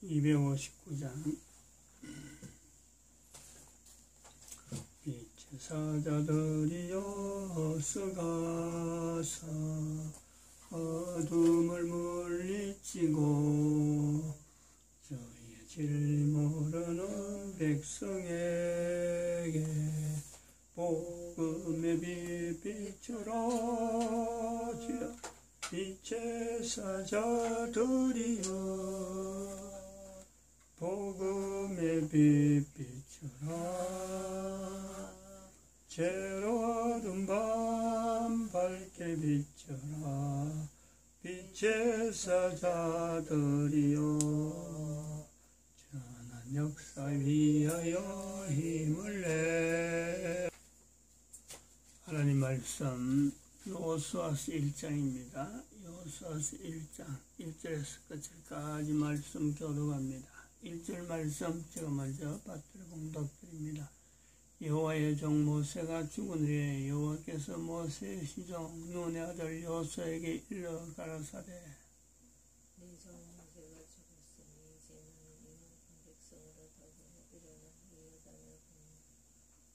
259장 빛의 사자들이여 서가서 어둠을 물리치고 저희의 질 모르는 백성에게 복음의 빛 비춰라. 주여 빛의 사자들이여 복음의 빛 비춰라. 죄로 어두운 밤 밝게 비춰라. 빛의 사자들이여 전한 역사 위하여 힘을 내. 하나님 말씀 여호수아서 1장입니다. 여호수아서 1장 1절에서 끝까지 말씀 교독합니다. 1절 말씀 제가 먼저 받들어 봉독드립니다. 여호와의 종 모세가 죽은 후에 여호와께서 모세의 시종 눈의 아들 여호수아에게 일러 가라사대 네 종 모세가 죽었으니 이제는 이만큼 백성으로 더불어 일어나 이 여단을 보니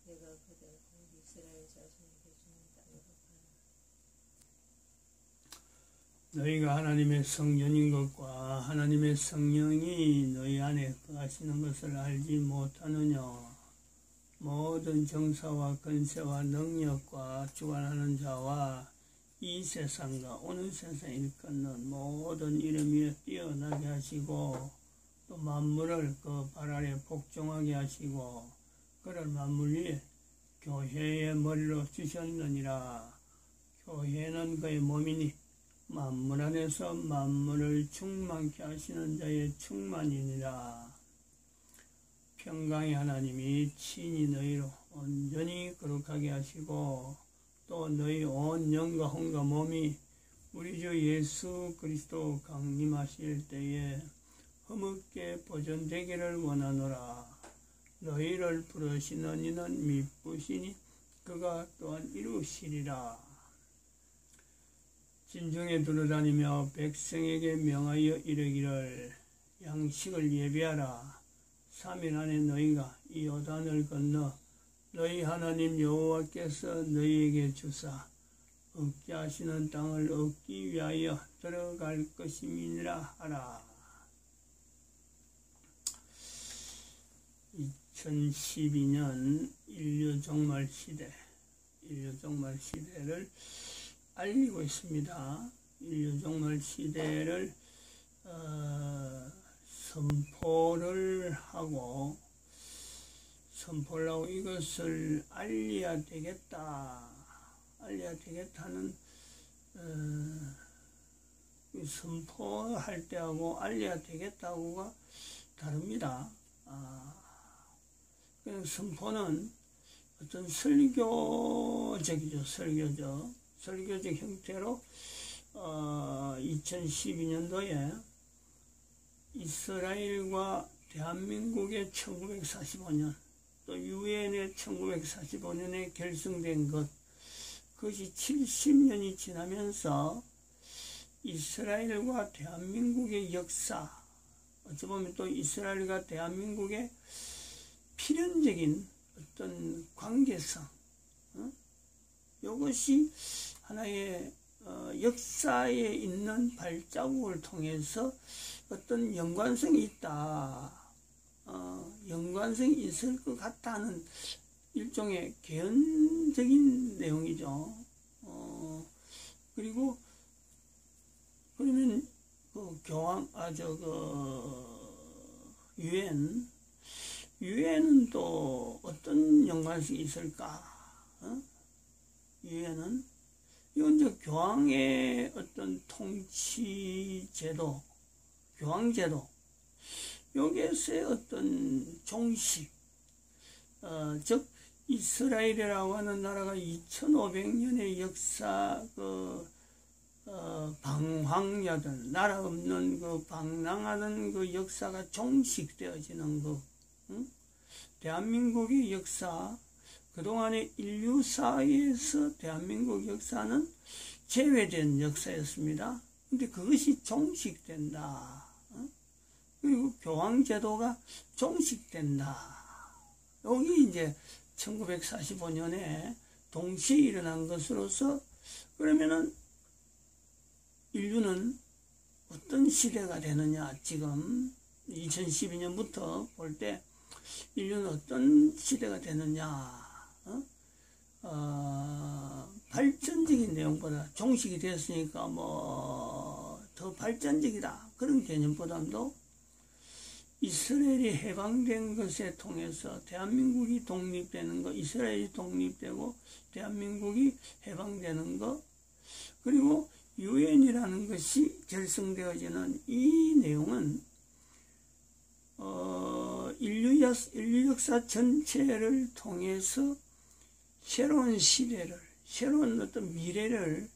내가 그들 곧 이스라엘 자손에게 주는 땅으로 가라. 너희가 하나님의 성전인 것과 하나님의 성령이 너희 안에 거하시는 것을 알지 못하느냐. 모든 정사와 권세와 능력과 주관하는 자와 이 세상과 오는 세상을 일컫는 모든 이름 위에 뛰어나게 하시고 또 만물을 그 발 아래 복종하게 하시고 그를 만물 위에 교회의 머리로 주셨느니라. 교회는 그의 몸이니 만물 안에서 만물을 충만케 하시는 자의 충만이니라. 평강의 하나님이 친히 너희로 온전히 거룩하게 하시고 또 너희 온 영과 혼과 몸이 우리 주 예수 그리스도 강림하실 때에 허물게 보존되기를 원하노라. 너희를 부르시는 이는 미쁘시니 그가 또한 이루시리라. 진중에 두루다니며 백성에게 명하여 이르기를 양식을 예비하라. 3일 안에 너희가 이 요단을 건너 너희 하나님 여호와께서 너희에게 주사 얻게 하시는 땅을 얻기 위하여 들어갈 것임이니라 하라. 2012년 인류 종말 시대를 알리고 있습니다. 인류 종말 시대를 선포를 하고 이것을 알려야 되겠다는 선포할 때하고 알려야 되겠다고가 다릅니다. 그냥 선포는 어떤 설교적 형태로 2012년도에 이스라엘과 대한민국의 1945년 또 유엔의 1945년에 결성된 그것이 70년이 지나면서 이스라엘과 대한민국의 역사, 어찌 보면 또 이스라엘과 대한민국의 필연적인 어떤 관계성, 이것이 하나의 역사에 있는 발자국을 통해서 어떤 연관성이 있다, 연관성이 있을 것 같다는 일종의 개연적인 내용이죠. 그리고 그러면 유엔은 또 어떤 연관성이 있을까? 유엔은 이건 이제 교황의 어떤 통치제도, 교황제도, 여기에서의 어떤 종식, 즉 이스라엘이라고 하는 나라가 2500년의 역사, 방황하던 나라 없는 방랑하던 역사가 종식되어지는 대한민국의 역사, 그동안의 인류사에서 대한민국 역사는 제외된 역사였습니다. 근데 그것이 종식된다. 그리고 교황제도가 종식된다. 여기 이제 1945년에 동시에 일어난 것으로서, 그러면은 인류는 어떤 시대가 되느냐, 지금 2012년부터 볼 때 인류는 어떤 시대가 되느냐, 발전적인 내용보다, 종식이 됐으니까 더 발전적이다, 그런 개념보다도 이스라엘이 해방된 것에 통해서 대한민국이 독립되는 것, 이스라엘이 독립되고 대한민국이 해방되는 것, 그리고 유엔이라는 것이 결성되어지는 이 내용은 인류 역사 전체를 통해서 새로운 시대를, 새로운 어떤 미래를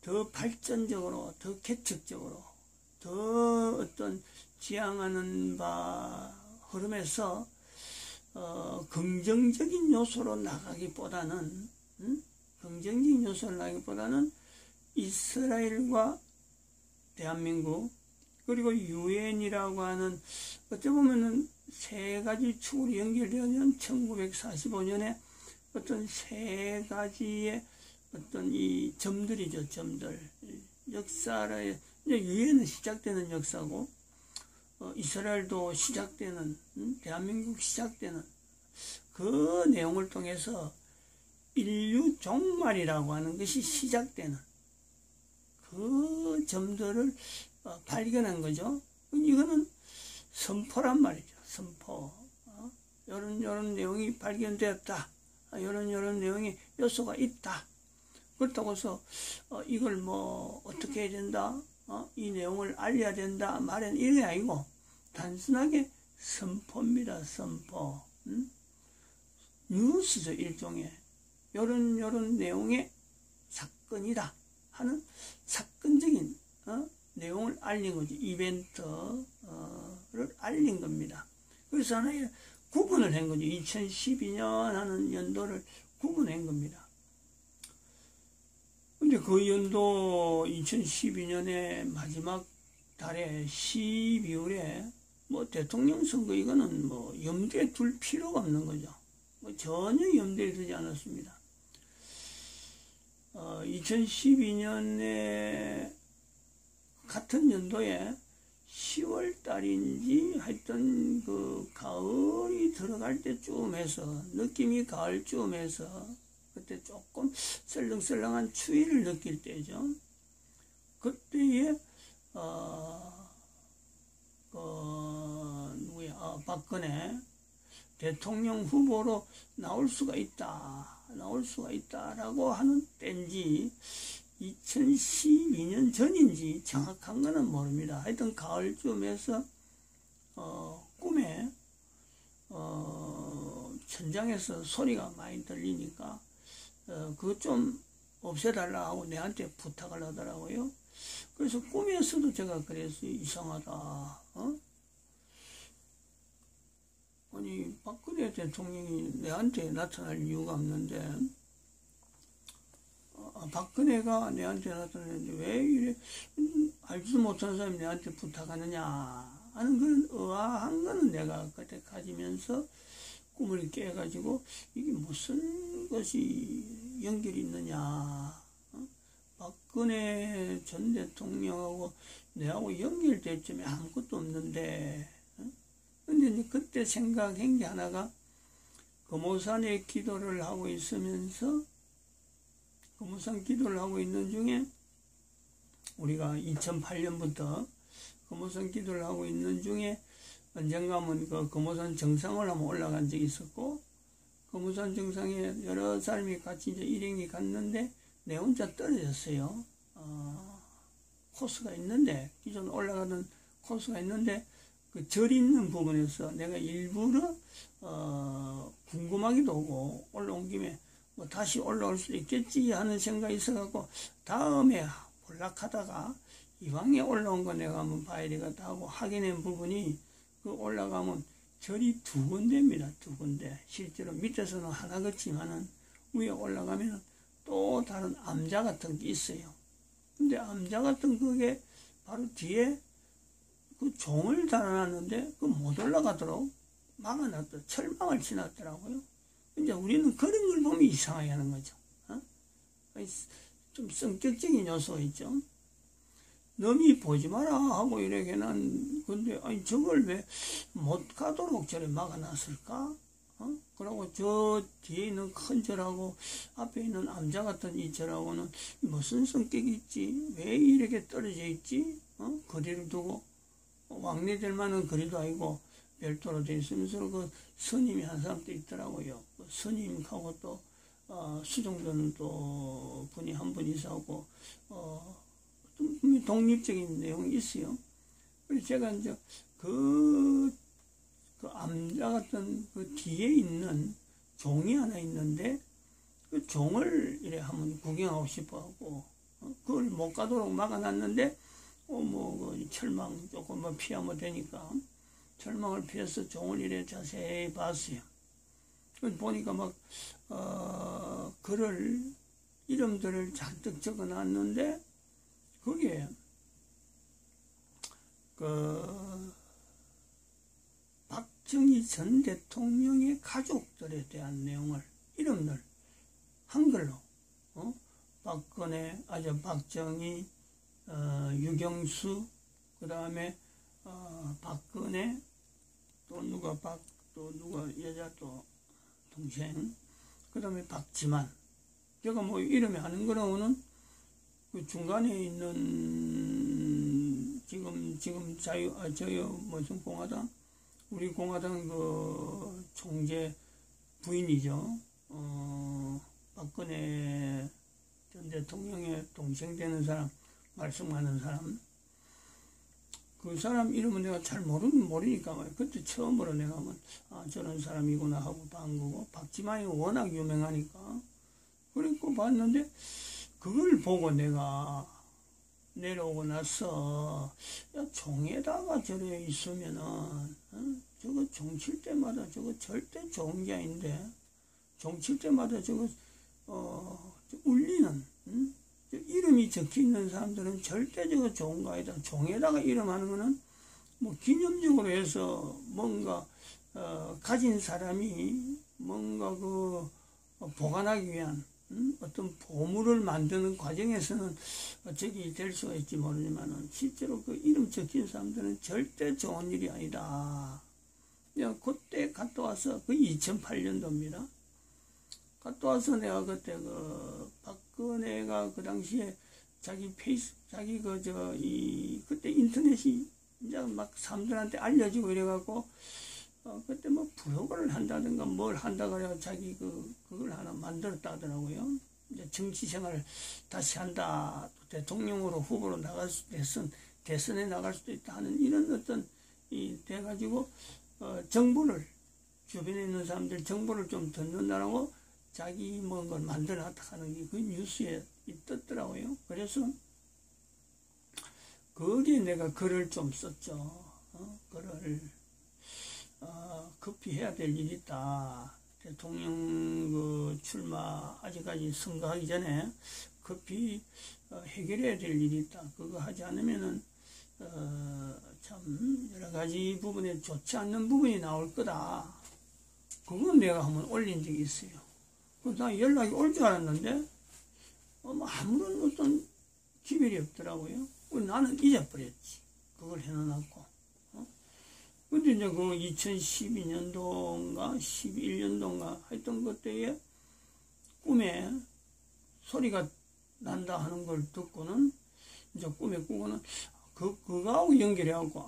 더 발전적으로, 더 개척적으로, 더 어떤 지향하는 바 흐름에서 긍정적인 요소로 나가기보다는, 긍정적인 요소로 나가기보다는 이스라엘과 대한민국, 그리고 유엔이라고 하는, 어찌 보면은 세 가지 축으로 연결되어진 1945년에 어떤 세 가지의 어떤 이 점들이죠, 점들. 역사를, 이제 유엔은 시작되는 역사고, 이스라엘도 시작되는, 대한민국 시작되는 그 내용을 통해서 인류 종말이라고 하는 것이 시작되는 그 점들을 발견한 거죠. 이거는 선포란 말이죠. 선포. 요런 내용이 발견되었다. 요런 내용이 요소가 있다. 그렇다고 해서 이걸 어떻게 해야 된다, 이 내용을 알려야 된다 말은 이게 아니고 단순하게 선포입니다. 선포. 뉴스죠, 일종의. 요런 내용의 사건이다 하는 사건적인 내용을 알린 거죠. 이벤트를 알린 겁니다. 그래서 하나의 구분을 한 거죠. 2012년 하는 연도를 구분한 겁니다. 근데 그 연도 2012년의 마지막 달에 12월에 대통령 선거, 이거는 염두에 둘 필요가 없는 거죠. 전혀 염두에 두지 않았습니다. 2012년에 같은 연도에 10월 달인지 하여튼 그 가을이 들어갈 때쯤 해서, 느낌이 가을쯤 해서, 그때 조금 썰렁썰렁한 추위를 느낄 때죠. 그때에 박근혜 대통령 후보로 나올 수가 있다라고 하는 때인지 2012년 전인지 정확한 거는 모릅니다. 하여튼 가을쯤에서 꿈에 천장에서 소리가 많이 들리니까 그거 좀 없애달라 하고 내한테 부탁을 하더라고요. 그래서 꿈에서도 제가 그랬어요. 이상하다. 아니, 박근혜 대통령이 내한테 나타날 이유가 없는데, 박근혜가 내한테 나타났는데 왜 이래 알지도 못하는 사람이 내한테 부탁하느냐 하는 그런 의아한 거는 내가 그때 가지면서 꿈을 깨가지고 이게 무슨 것이 연결이 있느냐, 박근혜 전 대통령하고 내하고 연결될 점이 아무것도 없는데, 근데 이제 그때 생각한 게 하나가, 금오산에 기도를 하고 있으면서, 금오산 기도를 하고 있는 중에, 우리가 2008년부터 금오산 기도를 하고 있는 중에, 언젠가면 그 금오산 정상을 한번 올라간 적이 있었고, 금오산 정상에 여러 사람이 같이 이제 일행이 갔는데, 내 혼자 떨어졌어요. 코스가 있는데, 기존 올라가던 코스가 있는데, 그 절 있는 부분에서 내가 일부러 궁금하기도 하고 올라온 김에 다시 올라올 수도 있겠지 하는 생각이 있어갖고 다음에 볼락하다가 이왕에 올라온 거 내가 한번 봐야 되겠다 하고 확인한 부분이, 그 올라가면 절이 두 군데입니다. 두 군데. 실제로 밑에서는 하나 같지만은 위에 올라가면 또 다른 암자 같은 게 있어요. 근데 암자 같은 그게 바로 뒤에 그 종을 달아놨는데 그 못 올라가도록 막아놨더 철망을 치놨더라고요. 이제 우리는 그런 걸 보면 이상하게 하는 거죠. 좀 성격적인 요소 있죠. 너미 보지 마라 하고 이렇게 난 근데 아니 저걸 왜 못 가도록 저래 막아놨을까? 그러고 저 뒤에 있는 큰 절하고 앞에 있는 암자 같은 이 절하고는 무슨 성격이 있지? 왜 이렇게 떨어져 있지? 거리를 두고 왕래될 만한 거리도 아니고 별도로 되어 있으면서 그 스님이 한 사람도 있더라고요. 그 스님하고 또 수종도는 또 분이 한 분 있어하고 독립적인 내용이 있어요. 그래서 제가 이제 그 암자 같은 그 뒤에 있는 종이 하나 있는데 그 종을 이래 한번 구경하고 싶어 하고 그걸 못 가도록 막아놨는데 그 철망 조금만 피하면 되니까 철망을 피해서 종을 이래 자세히 봤어요. 보니까 막 글을 이름들을 잔뜩 적어놨는데 그게 박정희 전 대통령의 가족들에 대한 내용을 이름들 한글로 박정희, 유경수, 그 다음에 박근혜, 또 누가 여자 또 동생, 그 다음에 박지만. 제가 뭐 이름이 아는 거로는 그 중간에 있는 지금 무슨 공화당? 우리 공화당 그 총재 부인이죠. 박근혜 전 대통령의 동생 되는 사람, 말씀하는 사람. 그 사람 이름은 내가 잘 모르니까 그때 처음으로 내가 저런 사람이구나 하고 본 거고, 박지만이 워낙 유명하니까 그랬고 봤는데 그걸 보고 내가 내려오고 나서 종에다가 저래 있으면은 저거 종 칠 때마다 저거 절대 좋은 게 아닌데 종 칠 때마다 저거 울리는 이름이 적혀있는 사람들은 절대 저거 좋은 거 아니다. 종에다가 이름 하는 거는 뭐 기념적으로 해서 뭔가 가진 사람이 뭔가 그 보관하기 위한 어떤 보물을 만드는 과정에서는 적이 될 수가 있지 모르지만은 실제로 그 이름 적힌 사람들은 절대 좋은 일이 아니다. 그때 갔다 와서 그 2008년도입니다. 갔다 와서 내가 그때 박근혜가 그 당시에 그때 인터넷이 이제 막 사람들한테 알려지고 이래갖고 그때 뭐 블로그를 한다든가 뭘 한다 그래서 자기 그걸 하나 만들었다 하더라고요. 이제 정치 생활을 다시 한다. 대통령으로 후보로 나갈 수도 대선에 나갈 수도 있다 하는 이런 어떤 돼가지고 정보를 주변에 있는 사람들 정보를 좀 듣는다라고 자기 뭔가를 만들어놨다 하는 게 그 뉴스에 떴더라고요. 그래서 거기에 내가 글을 좀 썼죠. 글을 급히 해야 될 일이 있다. 대통령 출마 아직까지 선거하기 전에 급히 해결해야 될 일이 있다. 그거 하지 않으면은 참 여러 가지 부분에 좋지 않는 부분이 나올 거다. 그건 내가 한번 올린 적이 있어요. 나 연락이 올 줄 알았는데 아무런 어떤 기별이 없더라고요. 나는 잊어버렸지. 그걸 해놓고. 근데 이제 그 2012년도인가 11년도인가 하여튼 그때에 꿈에 소리가 난다 하는 걸 듣고는 이제 꿈에 꾸고는 그거하고 연결해갖고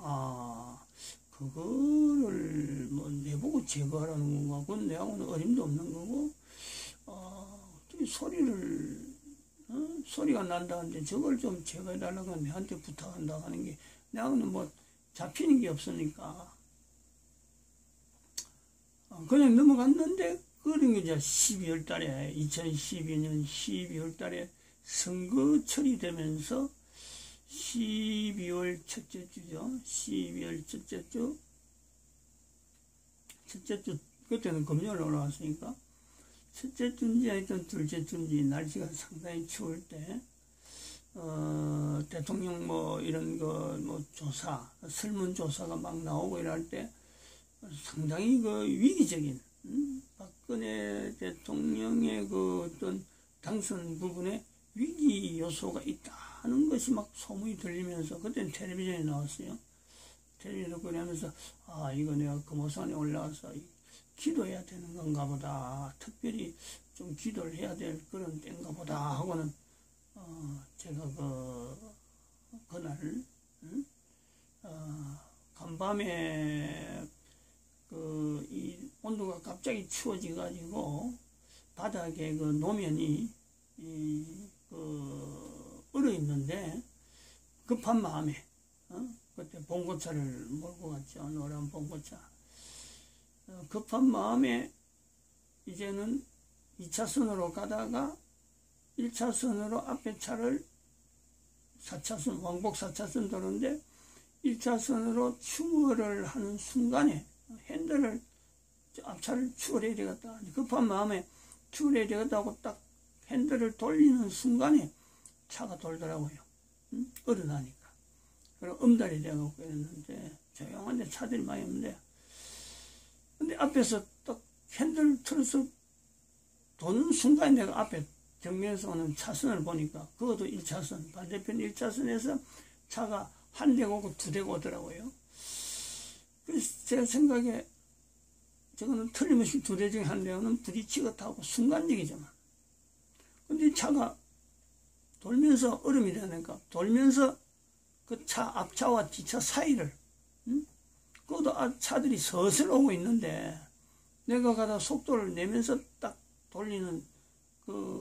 그거를 뭐 내보고 제거하라는 건가. 그건 내하고는 어림도 없는 거고 소리가 난다는데 저걸 좀 제거해달라고 내한테 부탁한다고 하는 게 내하고는 뭐 잡히는 게 없으니까 그냥 넘어갔는데 그런 게 이제 12월 달에 2012년 12월 달에 선거철이 되면서 12월 첫째 주죠. 12월 첫째 주 그때는 금요일 올라왔으니까 첫째 주인지 하여튼 둘째 주인지 날씨가 상당히 추울 때 대통령 뭐 이런 거 뭐 조사, 설문조사가 막 나오고 이럴 때 상당히 그 위기적인, 박근혜 대통령의 그 어떤 당선 부분에 위기 요소가 있다는 것이 막 소문이 들리면서, 그때는 텔레비전에 나왔어요. 텔레비전을 그러면서, 아, 이거 내가 금오산에 올라가서 기도해야 되는 건가 보다. 특별히 좀 기도를 해야 될 그런 때인가 보다 하고는, 제가 그날, 간밤에 이 온도가 갑자기 추워져가지고 바닥에 그 노면이 얼어 있는데 급한 마음에 그때 봉고차를 몰고 갔죠. 노란 봉고차. 급한 마음에 이제는 2차선으로 가다가 1차선으로 앞에 차를 4차선, 왕복 4차선 도로인데 1차선으로 추월을 하는 순간에 핸들을, 앞차를 추월해야 되겠다. 급한 마음에 추월해야 되겠다고 딱 핸들을 돌리는 순간에 차가 돌더라고요. 얼어나니까. 그리고 엄달이 되고 그랬는데, 조용한데 차들이 많이 없는데, 근데 앞에서 딱 핸들을 틀어서 도는 순간에 내가 앞에 정면에서 오는 차선을 보니까 그것도 1차선, 반대편 1차선에서 차가 한 대가 오고 두 대가 오더라고요. 그래서 제 생각에 저거는 틀림없이 두 대 중에 한 대는 부딪히겠다고 순간적이잖아. 근데 차가 돌면서 얼음이 되니까 돌면서 그 차 앞차와 뒤차 사이를, 그것도 차들이 서슬 오고 있는데 내가 가다 속도를 내면서 딱 돌리는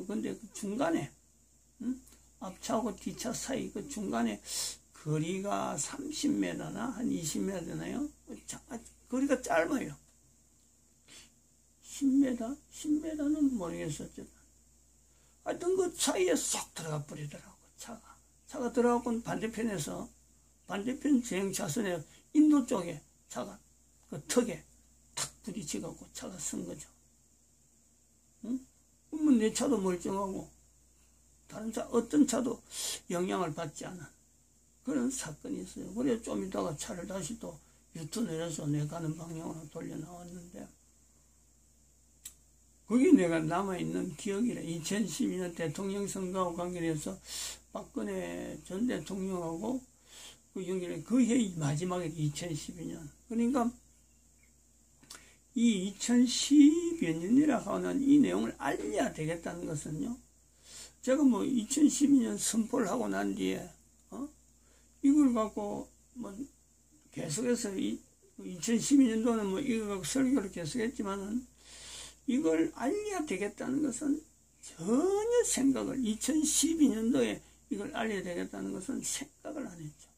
근데 그 중간에, 앞차하고 뒤차 사이 그 중간에 거리가 30m나 한 20m 되나요? 거리가 짧아요. 10m? 10m는 모르겠었죠. 하여튼 그 사이에 쏙 들어가 버리더라고, 차가 들어가고 반대편에서, 반대편 주행차선에 인도 쪽에 차가 그 턱에 탁 부딪혀갖고 차가 쓴 거죠. 그러면 내 차도 멀쩡하고 다른 차, 어떤 차도 영향을 받지 않은 그런 사건이 있어요. 그래서 좀 이따가 차를 다시 또 유턴 내려서 내 가는 방향으로 돌려 나왔는데, 그게 내가 남아있는 기억이래. 2012년 대통령 선거하고 관계해서 박근혜 전 대통령하고 그 연결해, 그 해의 마지막에 2012년. 그러니까 이 2010여 년이라 하는 이 내용을 알려야 되겠다는 것은요, 제가 뭐 2012년 선포를 하고 난 뒤에 이걸 갖고 뭐 계속해서 2012년도는 뭐 이거 갖고 설교를 계속했지만은 이걸 알려야 되겠다는 것은 전혀 생각을, 2012년도에 이걸 알려야 되겠다는 것은 생각을 안 했죠.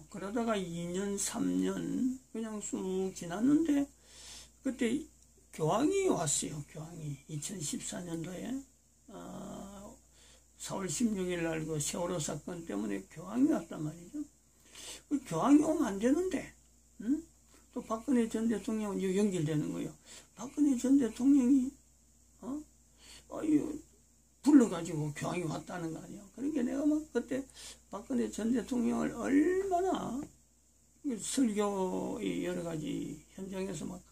그러다가 2년, 3년 그냥 쑥 지났는데, 그때 교황이 왔어요. 교황이 2014년도에 4월 16일 날 그 세월호 사건 때문에 교황이 왔단 말이죠. 그 교황이 오면 안 되는데, 또 박근혜 전 대통령은 연결되는 거예요. 박근혜 전 대통령이 불러가지고 교황이 왔다는 거 아니야. 그러니까 내가 막 그때 박근혜 전 대통령을 얼마나 설교의 여러 가지 현장에서 막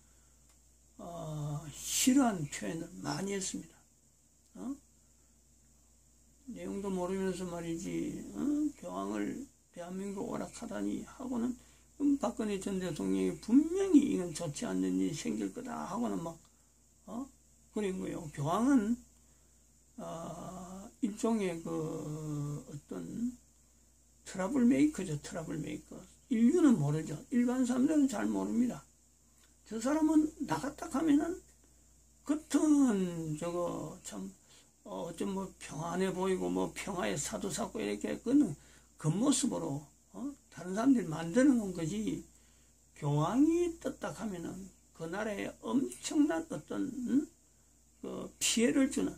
싫어하는 표현을 많이 했습니다. 내용도 모르면서 말이지, 교황을 대한민국 오락하다니 하고는, 박근혜 전 대통령이 분명히 이건 좋지 않는 일이 생길 거다 하고는 막 그런 거예요. 교황은 일종의 그 어떤 트러블 메이커죠. 트러블 메이커. 인류는 모르죠. 일반 사람들은 잘 모릅니다. 저 사람은 나갔다 하면은 겉은 저거 참 좀 뭐 평안해 보이고 뭐 평화의 사도 삼고 이렇게 그는 겉모습으로 다른 사람들이 만들어 놓은 거지, 교황이 떴다 하면은 그 나라에 엄청난 어떤 그 피해를 주는,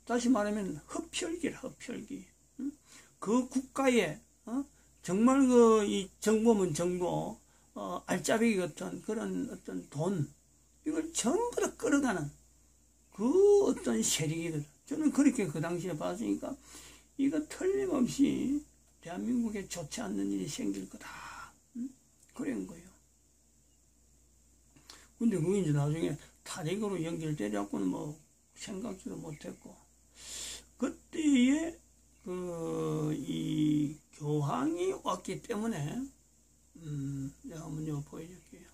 다시 말하면 흡혈귀라, 흡혈귀. 그 국가에 정말 그 이 정보면 정보, 알짜배기 같은 그런 어떤 돈, 이걸 전부 다 끌어가는 그 어떤 세력이거든. 저는 그렇게 그 당시에 봤으니까 이거 틀림없이 대한민국에 좋지 않는 일이 생길 거다. 그런 거예요. 근데 그게 이제 나중에 타릭으로 연결되려고는 뭐 생각지도 못했고, 그때에 이 교황이 왔기 때문에, 내가 한번 보여줄게요.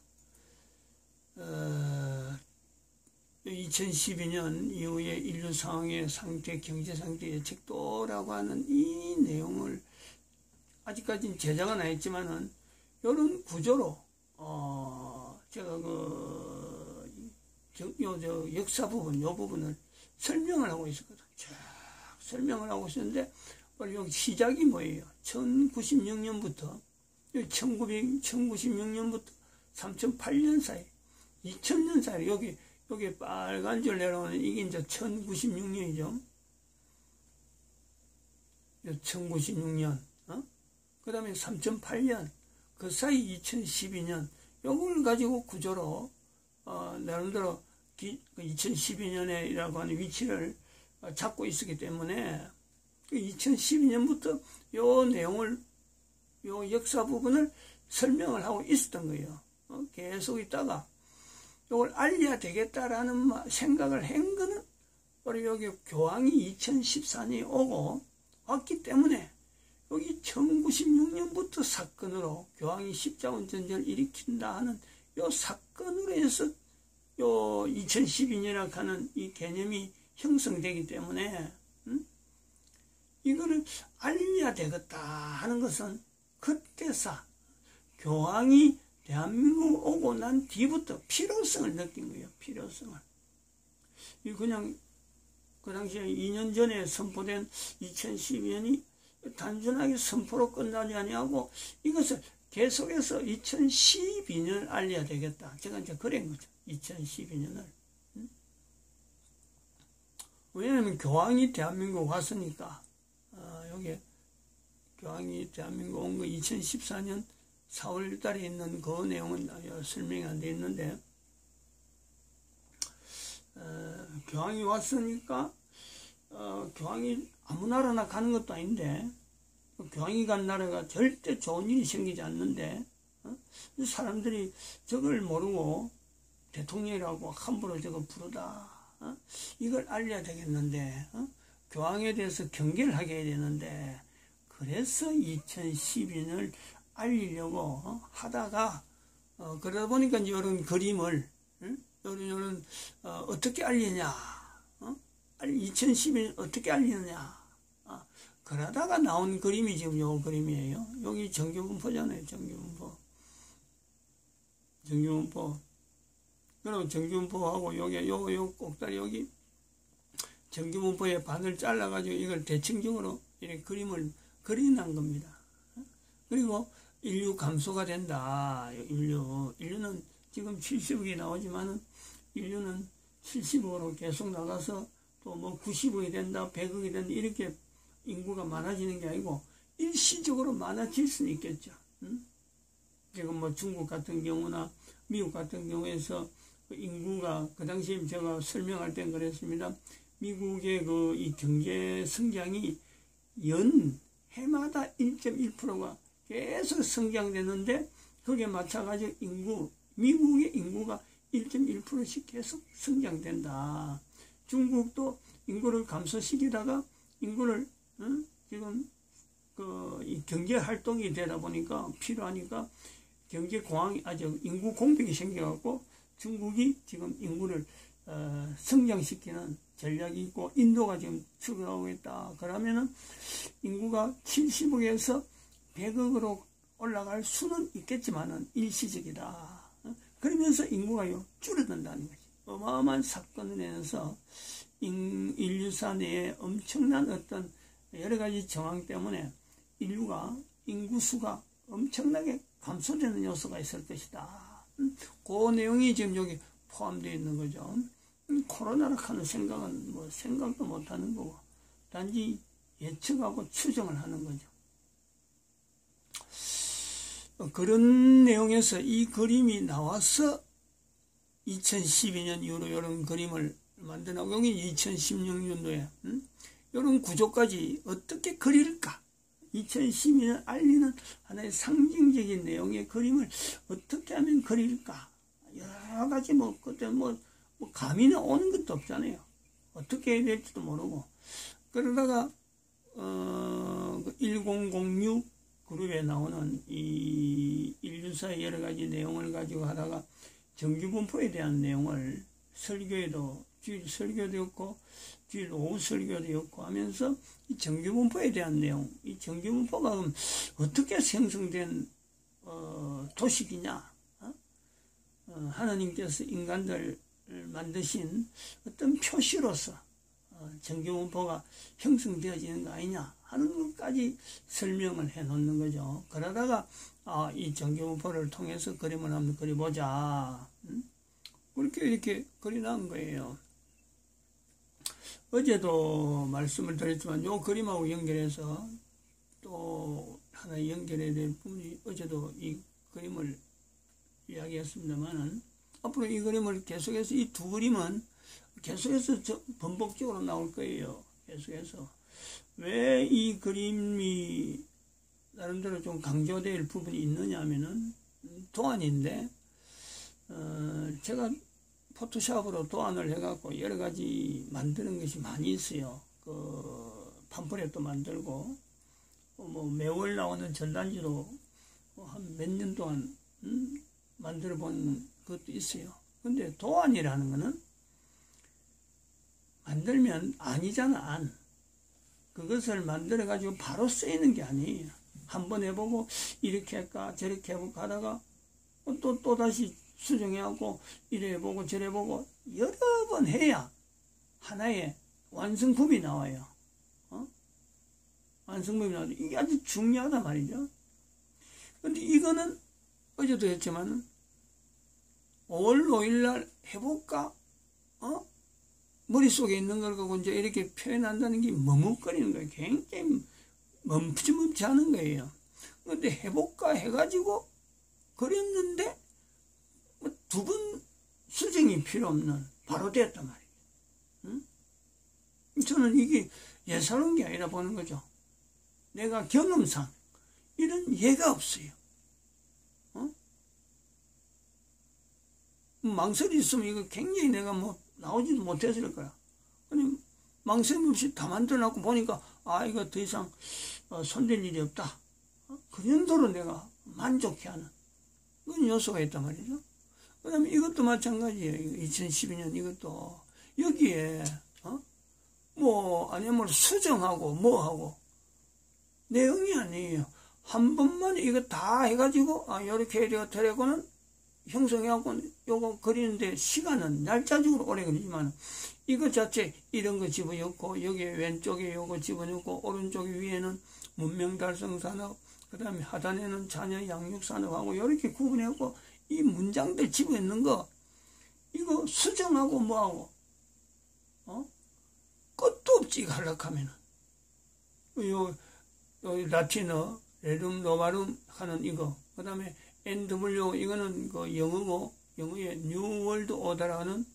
2012년 이후에 인류 상황의 상태, 경제 상태 예측도라고 하는 이 내용을 아직까지는 제작은 안 했지만은 이런 구조로 제가 역사 부분, 요 부분을 설명을 하고 있었거든. 쫙 설명을 하고 있었는데 여기 시작이 뭐예요? 1096년부터 1096년부터 3008년 사이, 2000년 사이, 여기 빨간 줄 내려오는 이게 이제 1096년이죠. 1096년, 그 다음에 3008년, 그 사이 2012년, 요걸 가지고 구조로, 나름대로 2012년에라고 하는 위치를 잡고 있었기 때문에, 2012년부터 요 내용을, 요 역사 부분을 설명을 하고 있었던 거예요. 계속 있다가, 이걸 알려야 되겠다라는 생각을 한 거는 바로 여기 교황이 2014년에 오고 왔기 때문에 여기 1096년부터 사건으로 교황이 십자군전쟁을 일으킨다 하는 요 사건으로 해서 요 2012년이라고 하는 이 개념이 형성되기 때문에 이거를 알려야 되겠다 하는 것은 그때사 교황이 대한민국 오고 난 뒤부터 필요성을 느낀 거예요. 필요성을. 이 그냥 그 당시에 2년 전에 선포된 2012년이 단순하게 선포로 끝나지 아니하고 이것을 계속해서 2012년을 알려야 되겠다. 제가 이제 그런 거죠. 2012년을. 왜냐하면 교황이 대한민국 왔으니까 여기 교황이 대한민국 온 거 2014년 4월 달에 있는 그 내용은 설명이 안 돼 있는데, 교황이 왔으니까, 교황이 아무 나라나 가는 것도 아닌데, 교황이 간 나라가 절대 좋은 일이 생기지 않는데, 사람들이 저걸 모르고 대통령이라고 함부로 저거 부르다. 이걸 알려야 되겠는데, 교황에 대해서 경계를 하게 해야 되는데, 그래서 2012년을 알리려고 하다가 그러다 보니까 이제 이런 그림을 이런 어떻게 알리냐, 2012년 어떻게 알리느냐, 그러다가 나온 그림이 지금 요 그림이에요. 여기 정규분포잖아요. 정규분포. 그리고 정규분포하고 여기 요 꼭다리 여기 정규분포의 반을 잘라가지고 이걸 대칭적으로 이렇게 그림을 그려놓은 겁니다. 그리고 인류 감소가 된다. 인류는 지금 70억이 나오지만은 인류는 70억으로 계속 나가서 또 뭐 90억이 된다, 100억이 된다, 이렇게 인구가 많아지는 게 아니고 일시적으로 많아질 수는 있겠죠. 지금 뭐 중국 같은 경우나 미국 같은 경우에서 인구가 그 당시에 제가 설명할 땐 그랬습니다. 미국의 이 경제 성장이 해마다 1.1%가 계속 성장되는데 거기에 맞춰가지고 미국의 인구가 1.1%씩 계속 성장된다. 중국도 인구를 감소시키다가 인구를 지금 이 경제 활동이 되다 보니까 필요하니까 인구 공백이 생겨갖고 중국이 지금 인구를 성장시키는 전략이 있고 인도가 지금 추구하고 있다. 그러면은 인구가 70억에서 100억으로 올라갈 수는 있겠지만은 일시적이다. 그러면서 인구가 줄어든다는 거지. 어마어마한 사건을 내면서 인류사 내에 엄청난 어떤 여러 가지 정황 때문에 인구수가 엄청나게 감소되는 요소가 있을 것이다. 그 내용이 지금 여기 포함되어 있는 거죠. 코로나라 하는 생각은 뭐 생각도 못 하는 거고, 단지 예측하고 추정을 하는 거죠. 그런 내용에서 이 그림이 나와서 2012년 이후로 이런 그림을 만드나고 여기 2016년도에 이런 구조까지 어떻게 그릴까? 2012년 알리는 하나의 상징적인 내용의 그림을 어떻게 하면 그릴까? 여러 가지 그때 감이 오는 것도 없잖아요. 어떻게 해야 될지도 모르고. 그러다가, 1006 그룹에 나오는 이 인류사의 여러 가지 내용을 가지고 하다가 정규분포에 대한 내용을 설교에도, 주일 설교도 있고, 주일 오후 설교도 있고 하면서 이 정규분포에 대한 내용, 이 정규분포가 그럼 어떻게 생성된, 도식이냐? 하나님께서 인간들을 만드신 어떤 표시로서 정규분포가 형성되어지는 거 아니냐 하는 것까지 설명을 해 놓는 거죠. 그러다가 이 정규분포를 통해서 그림을 한번 그려보자. 그렇게 이렇게 그려놓은 거예요. 어제도 말씀을 드렸지만 요 그림하고 연결해서 또 하나 연결해야 될 부분이 어제도 이 그림을 이야기했습니다만은 앞으로 이 그림을 계속해서 이 두 그림은 계속해서 반복적으로 나올 거예요. 계속해서. 왜 이 그림이 나름대로 좀 강조될 부분이 있느냐 하면은 도안인데 제가 포토샵으로 도안을 해갖고 여러 가지 만드는 것이 많이 있어요. 팜플렛도 만들고 매월 나오는 전단지도 한 몇 년 동안 만들어 본 것도 있어요. 근데 도안이라는 거는 만들면 아니잖아, 안. 그것을 만들어 가지고 바로 쓰이는 게 아니에요. 한번 해보고 이렇게 할까 저렇게 해볼까 하다가 또 다시 수정해갖고 이래 해보고 저래 해보고 여러 번 해야 하나의 완성품이 나와요. 완성품이 나와요. 이게 아주 중요하단 말이죠. 근데 이거는 어제도 했지만 5월 5일날 해볼까? 머릿속에 있는 걸 갖고 이제 이렇게 표현한다는 게 머뭇거리는 거예요. 굉장히 멈칫멈칫 하는 거예요. 근데 해볼까 해가지고 그렸는데 두 번 수정이 필요 없는 바로 됐단 말이에요. 저는 이게 예사로운 게 아니라 보는 거죠. 내가 경험상 이런 예가 없어요. 망설이 있으면 이거 굉장히 내가 나오지도 못했을 거야. 아니, 망설임 없이 다 만들어놨고 보니까, 이거 더 이상 손댈 일이 없다. 그 정도로 내가 만족해하는 그런 요소가 있단 말이죠. 그 다음에 이것도 마찬가지예요. 2012년 이것도. 여기에, 아니면 수정하고 뭐하고, 내용이 아니에요. 한 번만 이거 다 해가지고, 요렇게 해야 되고는 형성해갖고 요거 그리는데 시간은 날짜적으로 오래 걸리지만 이거 자체 이런 거 집어넣고 여기에 왼쪽에 요거 집어넣고 오른쪽에 위에는 문명달성산업 그 다음에 하단에는 자녀 양육산업하고 이렇게 구분해갖고 이 문장들 집어넣는 거 이거 수정하고 뭐하고 끝도 없지 하려하면은 요 라틴어 레룸 노바룸 하는 이거 그 다음에 NW 이거는 그 영어고 영어의 New World Order라는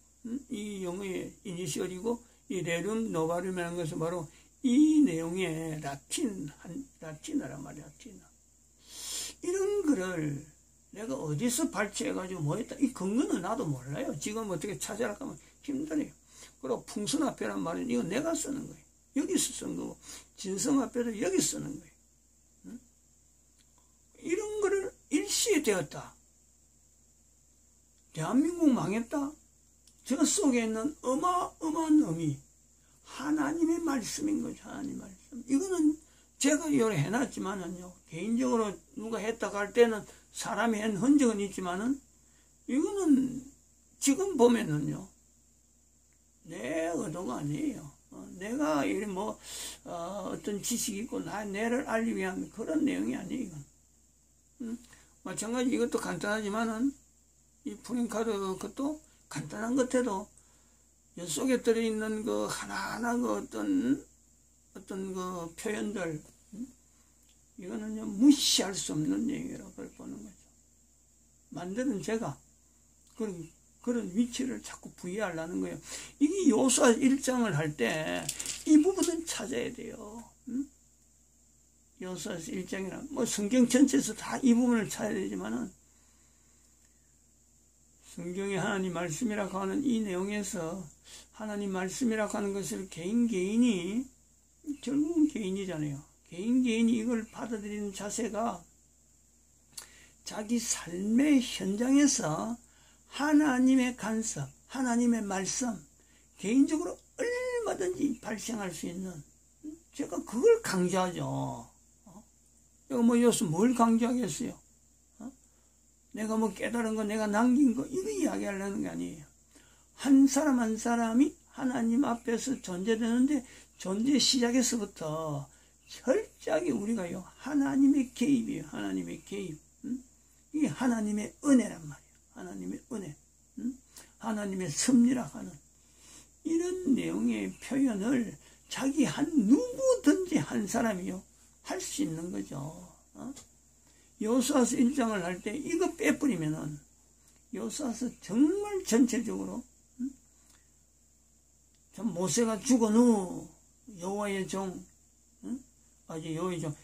이 영어의 이니셜이고 이 레룸 노바룸이라는 것은 바로 이 내용의 라틴어란 말이야. 라틴어. 이런 거를 내가 어디서 발췌해가지고 뭐 했다 이 근거는 나도 몰라요. 지금 어떻게 찾아라 하면 힘들어요. 그리고 풍선화폐란 말은 이거 내가 쓰는 거예요. 여기서 쓴 거고 진성화폐도 여기 쓰는 거예요. 이런 거를 일시에 되었다. 대한민국 망했다. 저 속에 있는 어마어마한 의미. 하나님의 말씀인 거죠. 하나님의 말씀. 이거는 제가 요래 해놨지만은요. 개인적으로 누가 했다고 할 때는 사람이 한 흔적은 있지만은 이거는 지금 보면은요. 내 의도가 아니에요. 내가 이런 어떤 지식이 있고 내를 알리기 위한 그런 내용이 아니에요. 마찬가지 이것도 간단하지만은 이 프린카드 것도 간단한 것 해도 이 속에 들어있는 그 하나하나 그 어떤 그 표현들 이거는요 무시할 수 없는 내용이라고 보는 거죠. 만드는 제가 그런 위치를 자꾸 부여하려는 거예요. 이게 요수아 1장을 할 때 이 부분은 찾아야 돼요. 요수아 1장이나 뭐 성경 전체에서 다 이 부분을 찾아야 되지만은 성경에 하나님 말씀이라고 하는 이 내용에서 하나님 말씀이라고 하는 것을 개인이 결국은 개인이잖아요. 개인이 이걸 받아들이는 자세가 자기 삶의 현장에서 하나님의 간섭, 하나님의 말씀, 개인적으로 얼마든지 발생할 수 있는, 제가 그걸 강조하죠. 내가 뭐 요새 뭘 강조하겠어요? 내가 뭐 깨달은 거, 내가 남긴 거, 이거 이야기하려는 게 아니에요. 한 사람 한 사람이 하나님 앞에서 존재되는데, 존재 시작에서부터 철저하게 우리가요, 하나님의 개입이에요. 하나님의 개입. 이게 하나님의 은혜란 말이에요. 하나님의 은혜. 하나님의 섭리라고 하는 이런 내용의 표현을 자기 한 누구든지 한 사람이요, 할 수 있는 거죠. 요수아서 1장을 할 때 이거 빼버리면은 요수아서 정말 전체적으로 참 모세가 죽은 후 여호와의 종, 아주 여호와의 종,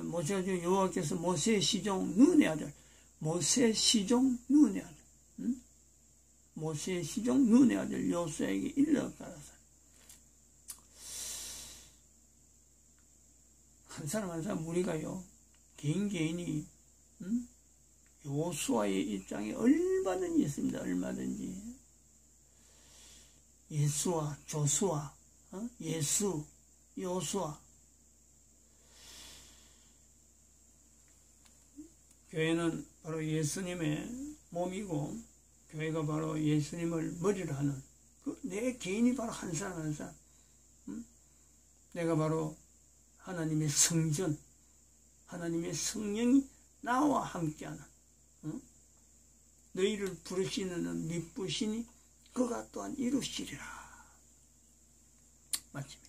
모세가 죽은 여호와께서 모세의 시종 눈의 아들, 모세의 시종 눈의 아들, 모세의 시종 눈의 아들 요수아에게 일러 가라사. 한 사람 한 사람 우리가요, 개인이 요수아의 입장에 얼마든지 있습니다. 얼마든지. 예수와 조수아, 예수, 요수아. 교회는 바로 예수님의 몸이고, 교회가 바로 예수님을 머리로 하는 내 개인이 바로 한 사람 한 사람. 내가 바로 하나님의 성전, 하나님의 성령이 나와 함께하는, 너희를 부르시는 미쁘시니 그가 또한 이루시리라. 마칩니다.